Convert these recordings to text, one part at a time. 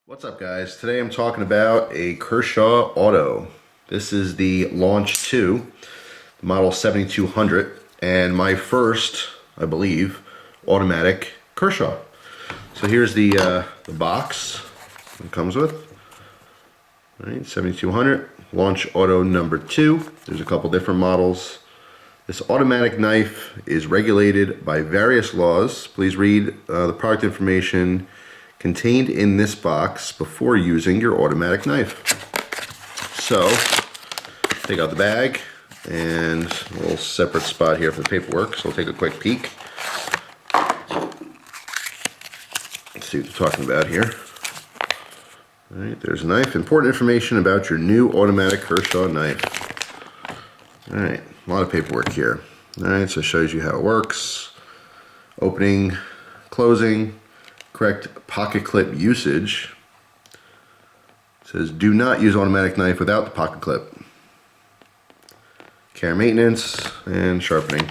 What's up, guys? Today I'm talking about a Kershaw Auto. This is the Launch 2, model 7200, and my first, I believe, automatic Kershaw. So here's the box it comes with. All right, 7200, Launch Auto number 2. There's a couple different models. This automatic knife is regulated by various laws. Please read the product information contained in this box before using your automatic knife. So, take out the bag and a little separate spot here for the paperwork, so we'll take a quick peek. Let's see what they're talking about here. Alright, there's a knife. Important information about your new automatic Kershaw knife. Alright, a lot of paperwork here. Alright, so it shows you how it works. Opening, closing, correct pocket clip usage. It says do not use automatic knife without the pocket clip. Care maintenance and sharpening.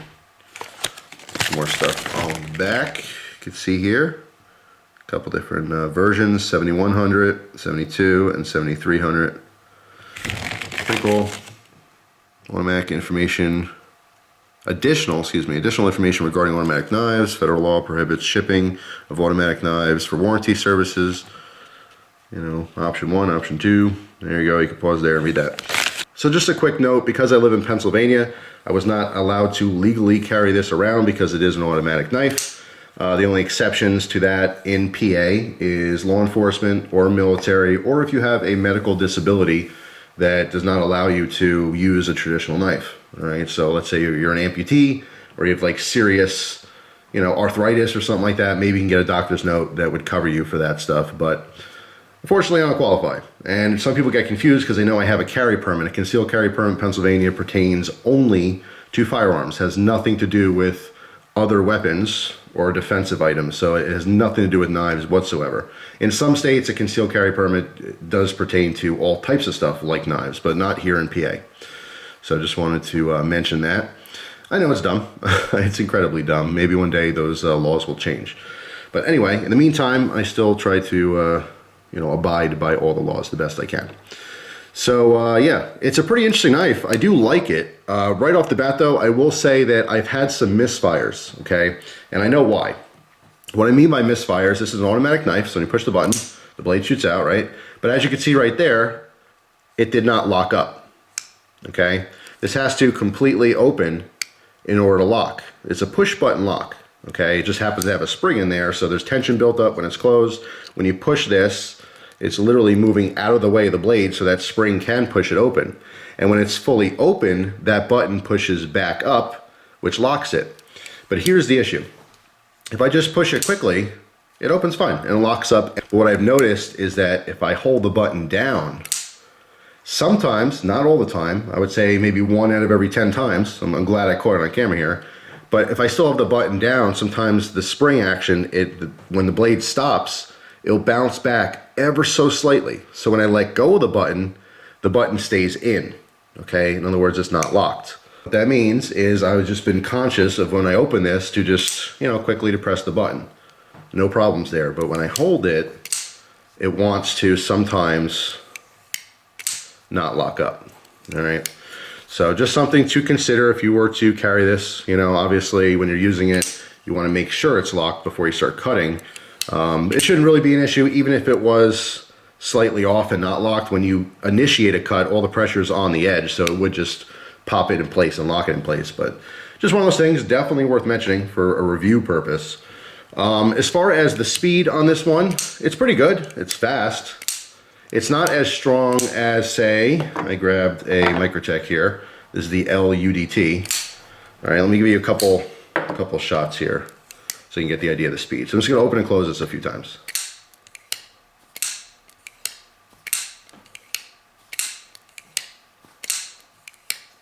Some more stuff on the back. You can see here a couple different versions, 7100, 72, and 7300. Pretty cool. Automatic information. Additional information regarding automatic knives. Federal law prohibits shipping of automatic knives for warranty services. You know, option 1, option 2. There you go, you can pause there and read that. So just a quick note, because I live in Pennsylvania, I was not allowed to legally carry this around because it is an automatic knife. The only exceptions to that in PA is law enforcement or military, or if you have a medical disability that does not allow you to use a traditional knife. All right, so let's say you're an amputee or you have like serious, arthritis or something like that. Maybe you can get a doctor's note that would cover you for that stuff. But unfortunately, I don't qualify. And some people get confused because they know I have a carry permit. A concealed carry permit in Pennsylvania pertains only to firearms. Has nothing to do with other weapons or defensive items. So it has nothing to do with knives whatsoever. In some states, a concealed carry permit does pertain to all types of stuff like knives, but not here in PA. So just wanted to mention that. I know it's dumb. It's incredibly dumb. Maybe one day those laws will change. But anyway, in the meantime, I still try to abide by all the laws the best I can. So yeah, it's a pretty interesting knife. I do like it. Right off the bat though, I will say that I've had some misfires, okay? And I know why. What I mean by misfires, this is an automatic knife, so when you push the button, the blade shoots out, right? But as you can see right there, it did not lock up, okay? This has to completely open in order to lock. It's a push button lock, okay? It just happens to have a spring in there, so there's tension built up when it's closed. When you push this, it's literally moving out of the way of the blade so that spring can push it open. And when it's fully open, that button pushes back up, which locks it. But here's the issue. If I just push it quickly, it opens fine and locks up. But what I've noticed is that if I hold the button down, sometimes, not all the time, I would say maybe 1 out of every 10 times, I'm glad I caught it on camera here, but if I still have the button down, sometimes the spring action, when the blade stops, it'll bounce back ever so slightly. So when I let go of the button stays in, okay? In other words, it's not locked. What that means is I've just been conscious of when I open this to just, quickly to press the button. No problems there, but when I hold it, it wants to sometimes not lock up, all right? So just something to consider if you were to carry this. Obviously when you're using it, you wanna make sure it's locked before you start cutting. It shouldn't really be an issue, even if it was slightly off and not locked. When you initiate a cut, all the pressure is on the edge, so it would just pop it in place and lock it in place. But just one of those things, definitely worth mentioning for a review purpose. As far as the speed on this one, it's pretty good. It's fast. It's not as strong as, say, I grabbed a Microtech here. This is the LUDT. All right, let me give you a couple shots here so you can get the idea of the speed. So I'm just going to open and close this a few times.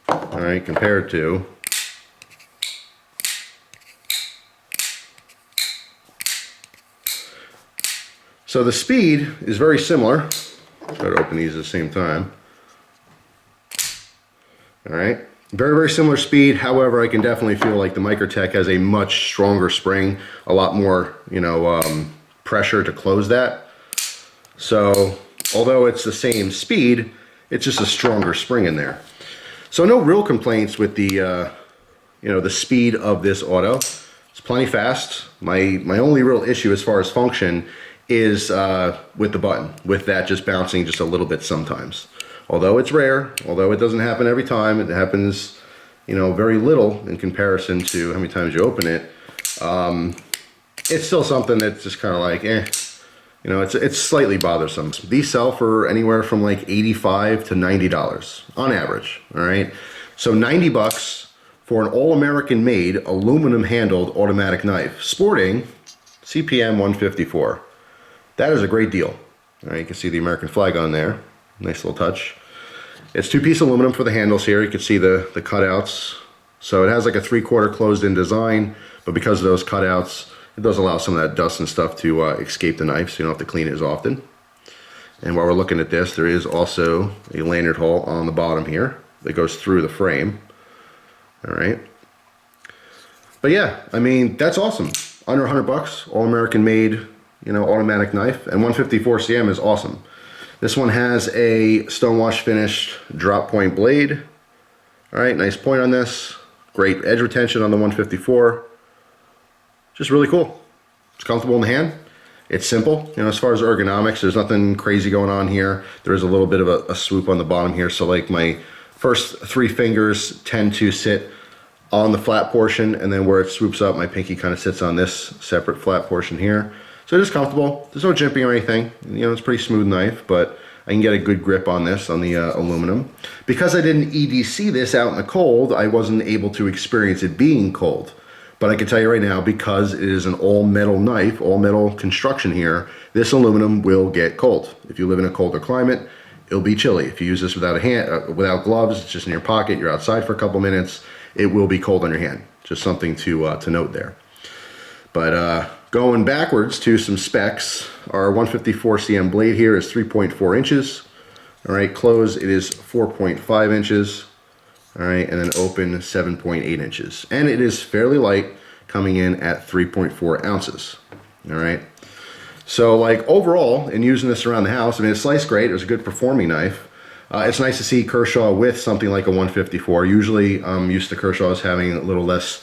All right, compared to so the speed is very similar. Try to open these at the same time. All right, very, very similar speed. However, I can definitely feel like the Microtech has a much stronger spring, a lot more, pressure to close that. So although it's the same speed, it's just a stronger spring in there. So no real complaints with the the speed of this auto. It's plenty fast. My only real issue as far as function is with the button, with that just bouncing just a little bit sometimes. Although it's rare, although it doesn't happen every time, it happens, very little in comparison to how many times you open it. It's still something that's just kind of like, it's slightly bothersome. These sell for anywhere from like $85 to $90 on average, all right? So 90 bucks for an all-American made aluminum handled automatic knife, sporting CPM 154. That is a great deal. All right, you can see the American flag on there. Nice little touch. It's two-piece aluminum for the handles here. You can see the cutouts. So it has like a 3/4 closed-in design, but because of those cutouts, it does allow some of that dust and stuff to escape the knife, so you don't have to clean it as often. And while we're looking at this, there is also a lanyard hole on the bottom here that goes through the frame. All right. But yeah, I mean, that's awesome. Under 100 bucks, all American made, automatic knife, and 154 cm is awesome. This one has a stonewash finished drop point blade. All right, nice point on this. Great edge retention on the 154. Just really cool. It's comfortable in the hand. It's simple. As far as ergonomics, there's nothing crazy going on here. There is a little bit of a swoop on the bottom here. So like my first 3 fingers tend to sit on the flat portion, and then where it swoops up, my pinky kind of sits on this separate flat portion here. So it is comfortable. There's no jimping or anything. It's a pretty smooth knife, but I can get a good grip on this, on the aluminum. Because I didn't EDC this out in the cold, I wasn't able to experience it being cold. But I can tell you right now, because it is an all-metal knife, all-metal construction here, this aluminum will get cold. If you live in a colder climate, it'll be chilly. If you use this without without gloves, it's just in your pocket, you're outside for a couple minutes, it will be cold on your hand. Just something to note there. But going backwards to some specs, our 154 cm blade here is 3.4 inches. All right, close, it is 4.5 inches. All right, and then open 7.8 inches. And it is fairly light, coming in at 3.4 ounces. All right. So like overall, in using this around the house, it sliced great. It was a good performing knife. It's nice to see Kershaw with something like a 154. Usually I'm used to Kershaw's having a little less,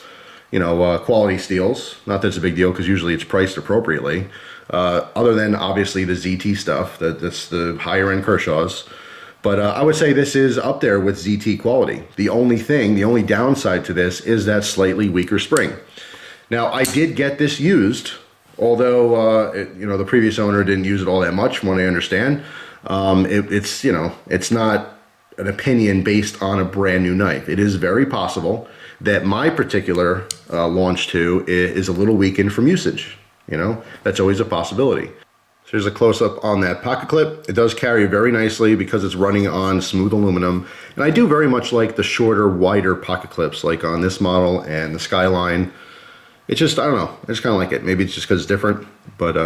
quality steels. Not that it's a big deal, because usually it's priced appropriately. Other than obviously the ZT stuff, that's the higher end Kershaw's. But I would say this is up there with ZT quality. The only downside to this is that slightly weaker spring. Now, I did get this used, although the previous owner didn't use it all that much, from what I understand. It's not an opinion based on a brand new knife. It is very possible that my particular launch 2 is a little weakened from usage. That's always a possibility. So here's a close-up on that pocket clip. It does carry very nicely because it's running on smooth aluminum. And I do very much like the shorter, wider pocket clips, like on this model and the Skyline. It's just, I don't know, I just kind of like it. Maybe it's just because it's different, but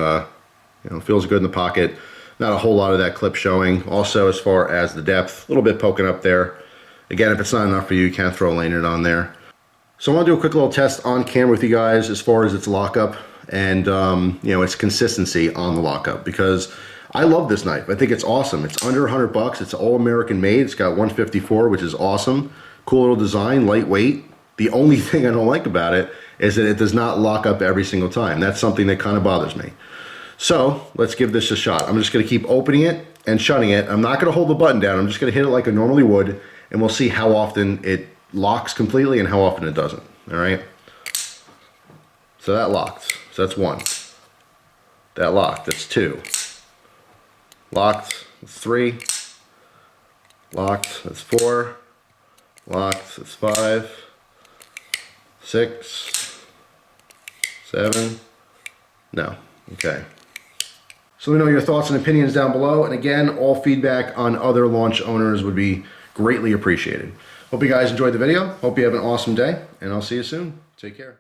it feels good in the pocket. Not a whole lot of that clip showing. Also, as far as the depth, a little bit poking up there. Again, if it's not enough for you, you can't throw a lanyard on there. So I want to do a quick little test on camera with you guys as far as its lockup and its consistency on the lockup, because I love this knife. I think it's awesome. It's under 100 bucks. It's all American made. It's got 154, which is awesome. Cool little design, lightweight. The only thing I don't like about it is that it does not lock up every single time. That's something that kind of bothers me. So let's give this a shot. I'm just going to keep opening it and shutting it. I'm not going to hold the button down. I'm just going to hit it like I normally would, and we'll see how often it locks completely and how often it doesn't. All right. So that locked. So that's 1. That locked. That's 2. Locked. That's 3. Locked. That's 4. Locked. That's 5. 6. 7. No. Okay. So let me know your thoughts and opinions down below. And again, all feedback on other launch owners would be greatly appreciated. Hope you guys enjoyed the video. Hope you have an awesome day, and I'll see you soon. Take care.